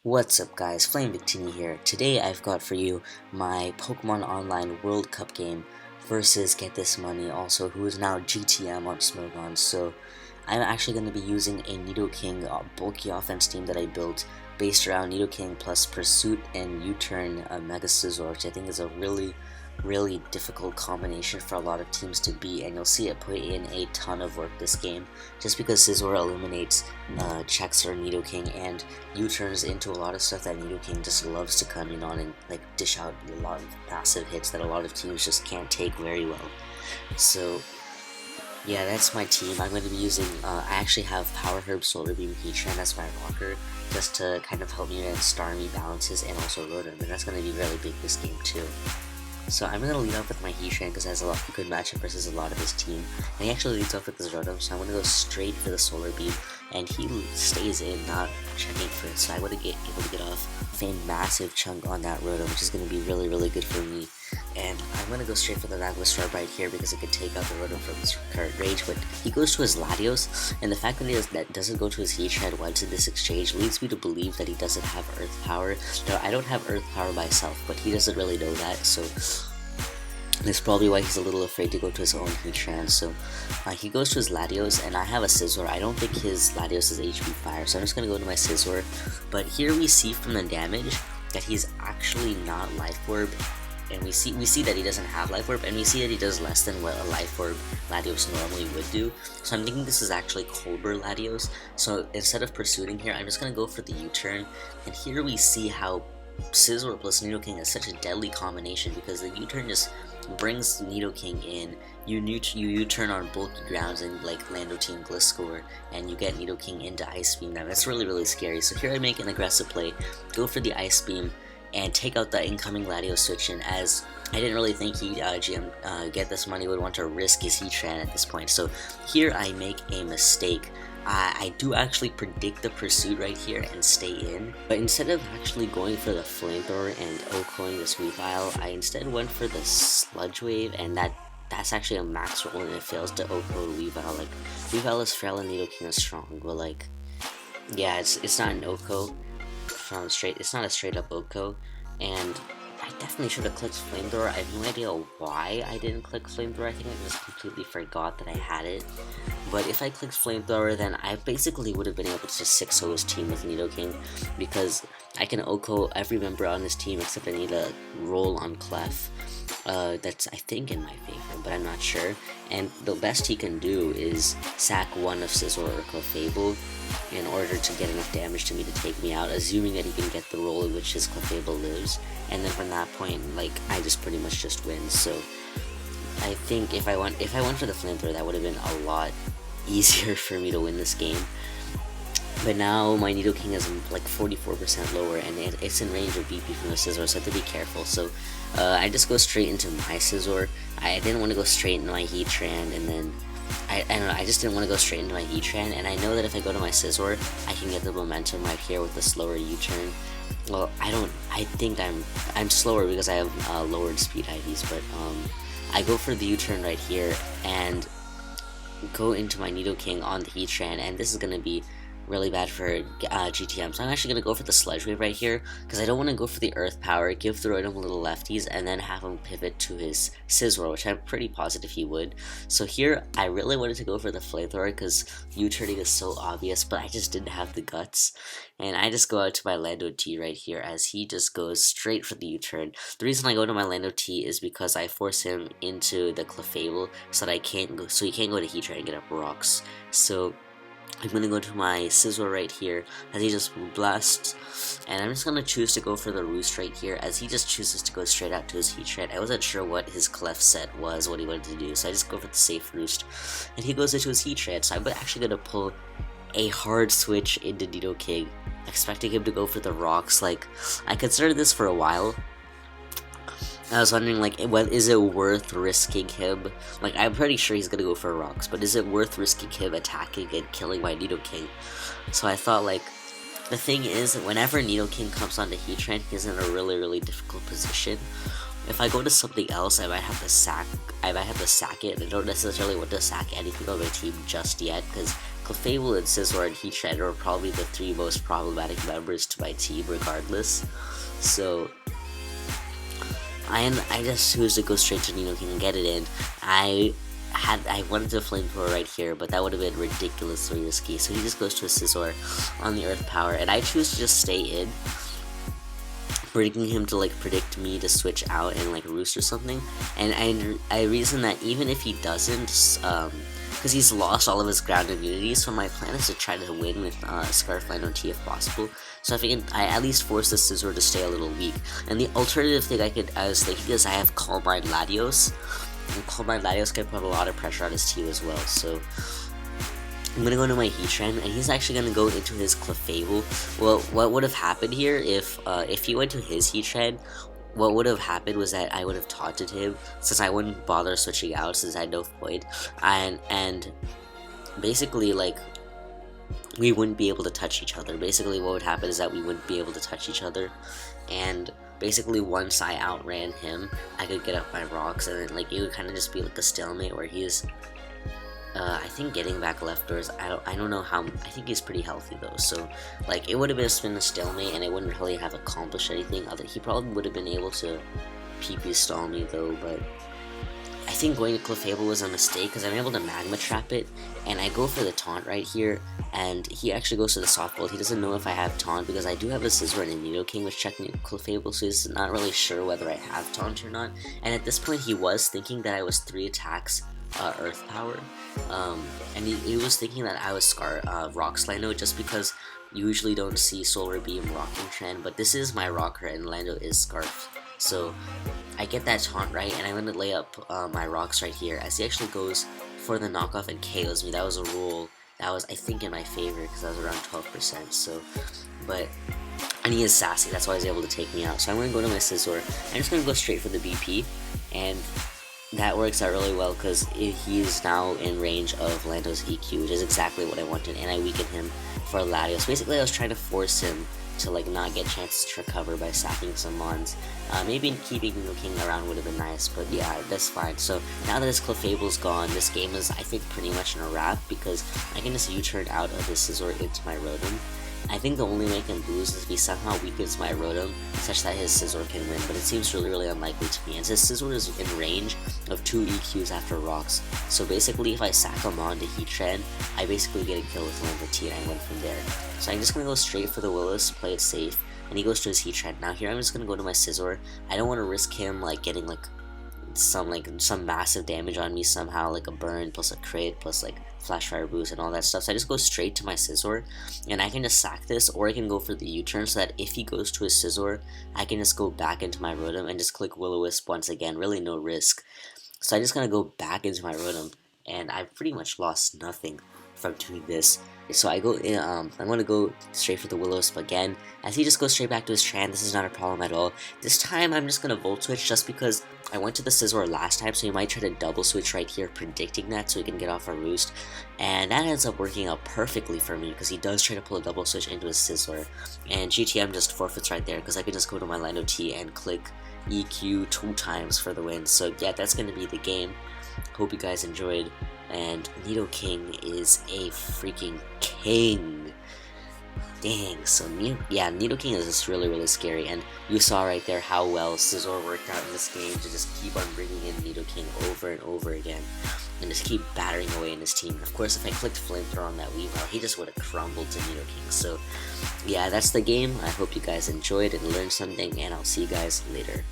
What's up guys, FlamingVictini here. Today I've got for you my Pokemon Online World Cup game versus, get this money, also who is now GTM on Smogon. So I'm actually going to be using a Nidoking bulky offense team that I built based around Nidoking plus Pursuit and U-Turn Mega Scizor, which I think is a really difficult combination for a lot of teams to beat, and you'll see it put in a ton of work this game just because Scizor eliminates checks or Nidoking and U-turns into a lot of stuff that Nidoking just loves to come in on and like dish out a lot of passive hits that a lot of teams just can't take very well. So yeah, that's my team. I'm going to be using, I actually have Power Herb, Solar Beam, Heatran as my rocker, just to kind of help me against Starmie balances and also Rotom, and that's going to be really big this game too. So I'm going to lead off with my Heatran because it has a lot of good matchup versus a lot of his team. And he actually leads off with his Rotom, so I'm going to go straight for the Solar Beam. And he stays in, not checking for it, so I would be able to get off a massive chunk on that Rotom, which is going to be really good for me. And I'm going to go straight for the Magma Rub right here because it could take out the Rotom from his current range, but he goes to his Latios, and the fact that doesn't go to his Heatran once in this exchange leads me to believe that he doesn't have Earth Power. Now, I don't have Earth Power myself, but he doesn't really know that, so that's probably why he's a little afraid to go to his own Heatran. So he goes to his Latios, and I have a Scizor. I don't think his Latios is HP Fire, so I'm just going to go to my Scizor. But here we see from the damage that he's actually not Life Orb, and we see that he doesn't have Life Orb, and we see that he does less than what a Life Orb Latios normally would do. So I'm thinking this is actually Colbur Latios. So instead of pursuing here, I'm just going to go for the U-turn, and here we see how Scizor plus Nidoking is such a deadly combination because the U-turn just brings Nidoking in. You U-turn on bulky grounds and like Lando Team Gliscor, and you get Nidoking into Ice Beam. Now that's really scary. So here I make an aggressive play, go for the Ice Beam, and take out the incoming Latios switch in, as I didn't really think he Get This Money would want to risk his Heatran at this point. So here I make a mistake. I do actually predict the Pursuit right here and stay in, but instead of actually going for the Flamethrower and OHKOing this Weavile, I instead went for the Sludge Wave, and that's actually a max roll and it fails to OHKO Weavile. Like, Weavile is frail and Nidoking is strong, but like, yeah, it's not an OHKO. It's not a straight up OHKO, and I definitely should have clicked Flamethrower. I have no idea why I didn't click Flamethrower. I think I just completely forgot that I had it. But if I clicked Flamethrower, then I basically would have been able to just 6-0 his team with Nidoking, because I can OHKO every member on this team except I need a roll on Clef. That's, I think, in my favor, but I'm not sure. And the best he can do is sack one of Scizor or Clefable in order to get enough damage to me to take me out, assuming that he can get the roll in which his Clefable lives. And then from that point, like, I just pretty much just win. So I think if I went for the Flamethrower, that would have been a lot easier for me to win this game. But now my Nidoking is like 44% lower, and it's in range of BP from the Scizor, so I have to be careful. So I just go straight into my Scizor. I didn't want to go straight into my Heatran, and then I don't know, I just didn't want to go straight into my Heatran, and I know that if I go to my Scizor, I can get the momentum right here with the slower U-turn. Well, I think I'm slower because I have lowered speed IVs, but I go for the U-turn right here and go into my Nidoking on the Heatran, and this is going to be really bad for GTM, so I'm actually going to go for the Sludge Wave right here, because I don't want to go for the Earth Power, give the Rotom a little lefties, and then have him pivot to his Scizor, which I'm pretty positive he would. So here, I really wanted to go for the Flamethrower, because U-turning is so obvious, but I just didn't have the guts, and I just go out to my Lando T right here, as he just goes straight for the U-turn. The reason I go to my Lando T is because I force him into the Clefable, so that he can't go to Heatran and get up rocks. So I'm going to go to my Scizor right here, as he just blasts, and I'm just going to choose to go for the Roost right here, as he just chooses to go straight out to his Heatran. I wasn't sure what his Clef set was, what he wanted to do, so I just go for the safe Roost, and he goes into his Heatran. So I'm actually going to pull a hard switch into Nidoking, expecting him to go for the rocks. Like, I considered this for a while. I was wondering, like, is it worth risking him? Like, I'm pretty sure he's gonna go for rocks, but is it worth risking him attacking and killing my Nidoking? So I thought, like, the thing is, whenever Nidoking comes onto Heatran, he's in a really difficult position. If I go to something else, I might have to sack it, and I don't necessarily want to sack anything on my team just yet, because Clefable and Scizor and Heatran are probably the 3 most problematic members to my team regardless. So I just choose to go straight to Nidoking and get it in. I wanted to Flamethrower right here, but that would have been ridiculously risky. So he just goes to a Scizor on the Earth Power, and I choose to just stay in, predicting him to like predict me to switch out and like roost or something. And I reason that even if he doesn't, because he's lost all of his ground immunity, so my plan is to try to win with Scarf Lino T if possible. So I at least force the Scizor to stay a little weak. And the alternative thing I was thinking is I have Calm Mind Latios, and Calm Mind Latios can put a lot of pressure on his team as well. So I'm gonna go into my Heatran, and he's actually gonna go into his Clefable. Well, what would have happened here if he went to his Heatran? What would have happened was that I would have taunted him, since I wouldn't bother switching out since I had no point, and basically like we wouldn't be able to touch each other. Basically what would happen is that we wouldn't be able to touch each other, and basically once I outran him, I could get up my rocks, and then like it would kind of just be like a stalemate where he's I think getting back left doors, I don't know how, I think he's pretty healthy though, so like it would have been a stalemate and it wouldn't really have accomplished anything. He probably would have been able to PP stall me though, but I think going to Clefable was a mistake because I'm able to Magma Trap it, and I go for the taunt right here, and he actually goes to the Soft Bolt. He doesn't know if I have taunt because I do have a Scizor and a Nidoking which check Clefable, so he's not really sure whether I have taunt or not. And at this point he was thinking that I was 3 attacks Earth Power, and he was thinking that I was Rock Lino, just because you usually don't see Solar Beam Rocking Trend, but this is my Rocker and Lando is Scarf. So I get that taunt right, and I'm going to lay up my rocks right here as he actually goes for the knockoff and KOs me. That was a rule that was, I think, in my favor because I was around 12%. So, and he is sassy, that's why he's able to take me out. So I'm going to go to my Scizor. I'm just going to go straight for the BP, and that works out really well because he's now in range of Lando's EQ, which is exactly what I wanted, and I weakened him for Latios. Basically, I was trying to force him to like not get chances to recover by sacking some mons. Maybe keeping Nidoking around would have been nice, but yeah, that's fine. So now that his Clefable's gone, this game is, I think, pretty much in a wrap because I can just U-turn out of his Scizor into my Rotom. I think the only way I can lose is if he somehow weakens my Rotom such that his Scizor can win, but it seems really unlikely to me, and his Scizor is in range of 2 EQs after rocks. So basically if I sack him on to Heatran, I basically get a kill with FlamingVictini and I win from there. So I'm just going to go straight for the Willis, play it safe, and he goes to his Heatran. Now here I'm just going to go to my Scizor. I don't want to risk him like getting like some massive damage on me somehow, like a burn plus a crit plus like flash fire boost and all that stuff. So I just go straight to my Scizor, and I can just sack this, or I can go for the U-turn so that if he goes to his Scizor, I can just go back into my Rotom and just click Will-O-Wisp once again, really no risk. So I'm just gonna go back into my Rotom, and I've pretty much lost nothing from doing this. So I go in, I'm going to go straight for the Will-O-Wisp again, as he just goes straight back to his Tran. This is not a problem at all. This time I'm just going to Volt Switch just because I went to the Scizor last time, so he might try to double switch right here, predicting that so he can get off a roost. And that ends up working out perfectly for me because he does try to pull a double switch into his Scizor. And GTM just forfeits right there because I can just go to my Lando T and click EQ 2 times for the win. So yeah, that's going to be the game. Hope you guys enjoyed. And Nidoking is a freaking king. Dang, so Nidoking is just really scary, and you saw right there how well Scizor worked out in this game to just keep on bringing in Nidoking over and over again, and just keep battering away in his team. Of course, if I clicked Flamethrower on that Weavile, he just would have crumbled to Nidoking. So yeah, that's the game. I hope you guys enjoyed and learned something, and I'll see you guys later.